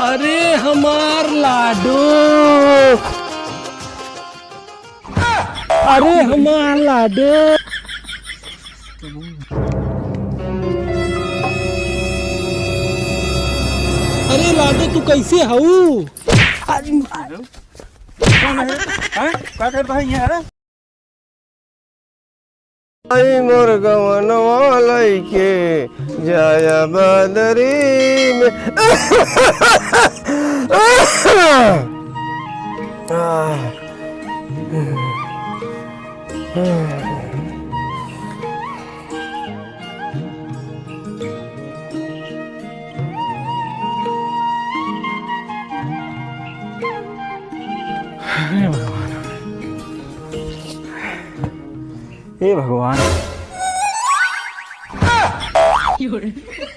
अरे हमार लाडू, अरे हमार लाडू। अरे लाडू तू कैसे हऊ? कौन है? क्या करता है यार? आई मोर गवनवा लइके जाया बदरी में। हे भगवान,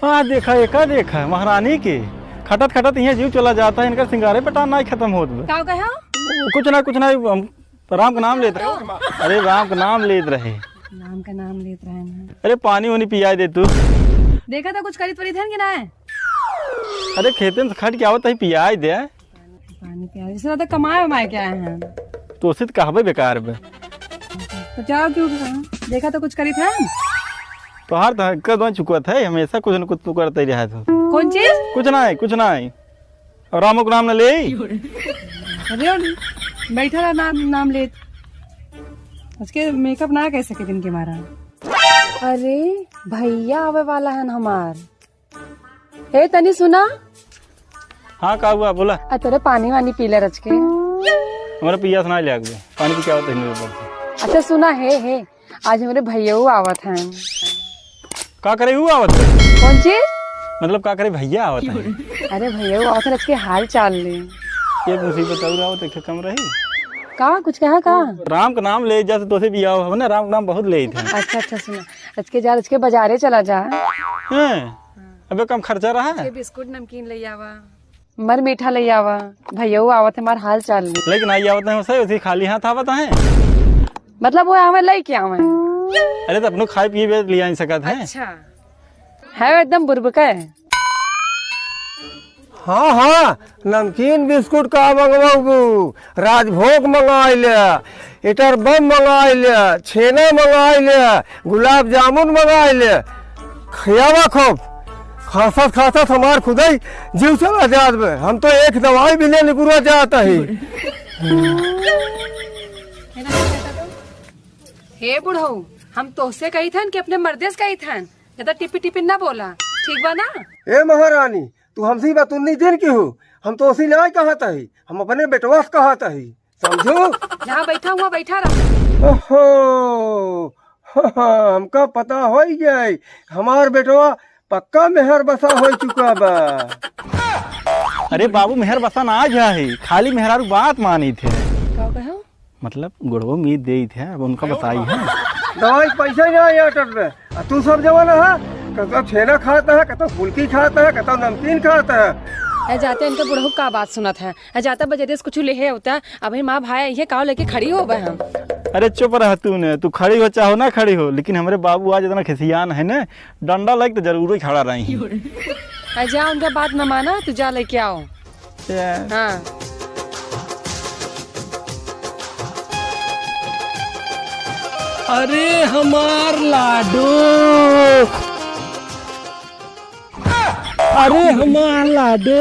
हाँ देखा एका देखा महारानी के खटत खटत यहाँ जीव चला जाता है। इनका सिंगारे पटान नहीं खत्म होता। क्या कहा? कुछ ना हम राम का नाम लेते रहे। अरे राम का नाम लेते रहे। नाम का नाम लेते रहे ना। अरे पानी वानी पिया दे तू। देखा था कुछ खरीद परी थे कि ना है? अरे खेते में खट के आवत है पिया दे। पानी पिया इससे ज्यादा कमाए वमाए क्या है? तो उसे तो कहबे बेकार बे। तो जाओ क्यों? देखा तो कुछ करी था? तो हर कदम चुका था हमेशा कुछ न कुछ तू करते रहा था। कौन चीज? कुछ ना है। और रामो का नाम न ले। अरे बैठा रहा नाम ले। उसके मेकअप ना कैसे के दिन के मारा। अरे भैया आवे वाला है हमार। हे तनी सुना। हाँ का हुआ बोला। तेरे पानी वानी पी ले रच के। हमारा पिया सुना ले आगे पानी की क्या होता है मेरे ऊपर। अच्छा सुना है आज हमारे भैया आवत हैं। का करे हुआ आवत? कौन चीज? मतलब का करे भैया आवत है? अरे भैया आवत है के हाल चाल ले। ये मुसीबत और आवत है कम रही। का कुछ कहा का? राम का नाम ले जैसे तोसे भी आओ ना। राम का नाम बहुत ले थे। अच्छा सुना आज के जा के बाजारे चला जा। अबे कम खर्चा रहा है। बिस्कुट नमकीन ले आवा मर मीठा ले आवा। भैया आवत है मार हाल चाल ले। लेकिन आई आवत है उसे उसी खाली हाथ आवत है। मतलब वो हमें ले के आवे। अरे तो अपनो खाए पिए लिया नहीं सकत है। अच्छा है एकदम बुरबका है। हाँ नमकीन बिस्कुट का मंगवाऊ, राजभोग मंगाई ले, इटर बम मंगाई ले, छेना मंगाई ले, गुलाब जामुन मंगाई ले। खियावा खूब खासत हमार खुदाई जीव से आजाद में। हम तो एक दवाई भी लेने पूरा जाता ही। हे बुढ़ऊ हम तोसे कही थन कि अपने मर्देस कही थन ज्यादा टिपी ना बोला ठीक बा ना? ए महारानी तू हमसे बतुन्नी दिन की हो। हम तो उसी नहीं कहता ही, हम अपने बेटवा से कहता ही। समझो जहाँ बैठा हुआ बैठा रहा। ओहो हमका पता हो ही गया हमार बेटवा पक्का मेहर बसा हो चुका बा। अरे बाबू मेहर बसा ना है खाली मेहरारू बात मानी थे। क्या कहो? मतलब गुड़वो मीत दे थे अब उनका बताई है। दवाई पैसा ही नहीं अटक में। तू सब जवाना है कतो छेना खाता है, कतो फुल्की खाता है, कतो नमकीन खाता है। जाते इनका बुढ़ऊ का बात सुना था। जाता बजरे से कुछ ले होता अभी माँ भाई ये काव लेके खड़ी हो गए हम। अरे चुप रह तू खड़ी हो चाहो ना खड़ी हो, लेकिन हमारे बाबू आज इतना खिसियान है ना डंडा लग तो जरूर ही खड़ा रही। जा उनका बात न माना तू जा लेके आओ। हाँ अरे हमार लाडू, अरे हमार लाडू।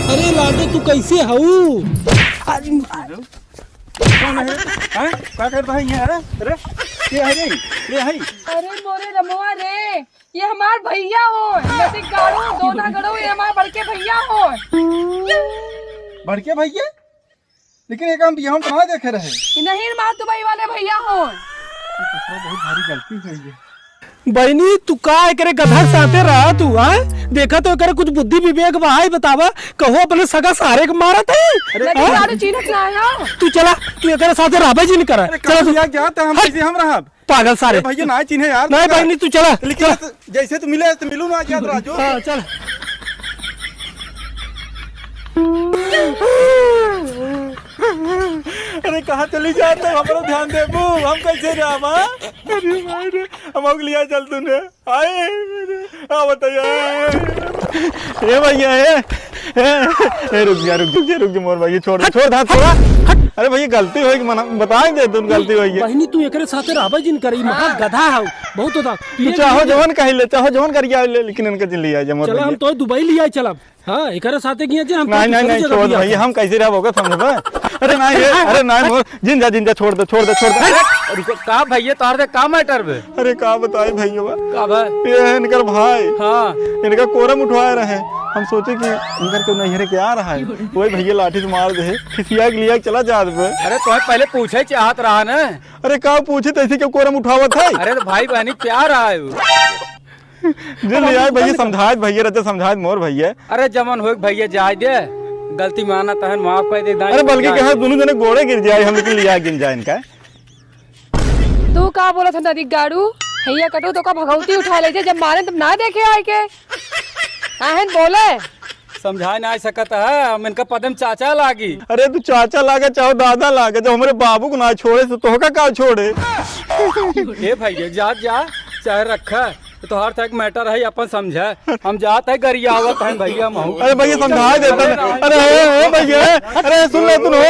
अरे लाडू तू कैसे हऊ? कौन है? क्या करता है यार? अरे ये है ये है। अरे मोरे रमवा रे ये हमार भैया हो। नदी गाड़ो दोना गड़ो ये हमार बड़के भैया हो। बड़के भैया? लेकिन एक हम यहाँ कहाँ देखे रहे? नहीं मार दुबई वाले भैया हो। बहुत भारी गलती हुई है। बहनी तू का करे गधा साथे रहा तू? देखा तो करे कुछ बुद्धि विवेक बहाई बतावा। कहो अपने सगा सारे के मारत है। चीनक ना आया तू चला तू एक साथे रहबे जी नहीं करा। चलो जाते हम कैसे हम रहा पागल सारे भैया ना चिन्हे यार। नहीं बहनी तू चला। लेकिन जैसे तू मिले तो मिलू ना याद राजू। हाँ चल। अरे कहाँ चली जाते हमारा ध्यान दे बू, हम कैसे रहा अरे मारे हम लिया चल तूने आए बताइए भैया रुक जा मोर भाई छोड़ धा थोड़ा। अरे भैया गलती होगी मना बताएं दे तुम गलती होगी। बहनी तू एकरे साथे रहबे जिन करी महा गधा है बहुत होता। तू चाहो जवन कहि ले चाहो जवन करिया ले, लेकिन इनके जिन लिया जा मोर चला हम तो दुबई लिया चलब। हां एकरे साथे किया जे हम नहीं छोड़ भैया हम कैसे रह होगा समझबे। अरे नहीं मोर जिन जा छोड़ दे रुको का भैया तार दे का मैटर बे। अरे का बताए भैया का भाई ये इनकर भाई हाँ इनका कोरम उठवाए रहे। हम सोचे कि इनकर कोई नैहरे के आ रहा है, वही भैया लाठी से मार दे खिसिया के लिया चला जा दे। अरे तुम्हें पहले पूछे चाहत रहा ना। अरे का पूछे तैसे क्यों कोरम उठावत है। अरे तो भाई बहनी क्या रहा है वो? जिन लिया भैया समझाए भैया रहते समझाए मोर भैया। अरे जमन हो भैया जाए दे गलती माना तहन माफ कर दे। अरे बल्कि कहा दोनों जने गोड़े गिर जाए हम लेकिन लिया गिन जाए इनका। तू का बोला था नदी गाड़ू हैया कटो तो का भगवती उठा ले जब मारे तब ना देखे आए के आहन बोले समझा ना सकत है हम इनका पदम चाचा लागी। अरे तू चाचा लागे चाहो दादा लागे, जब हमारे बाबू को ना छोड़े तो तोहका का छोड़े। ए भैया जा चाहे रखा तो हर तक मैटर है अपन समझे। हम जाते है गरिया आवत है भैया महू। अरे भैया समझा देता। अरे भैया अरे सुन ले तुम हो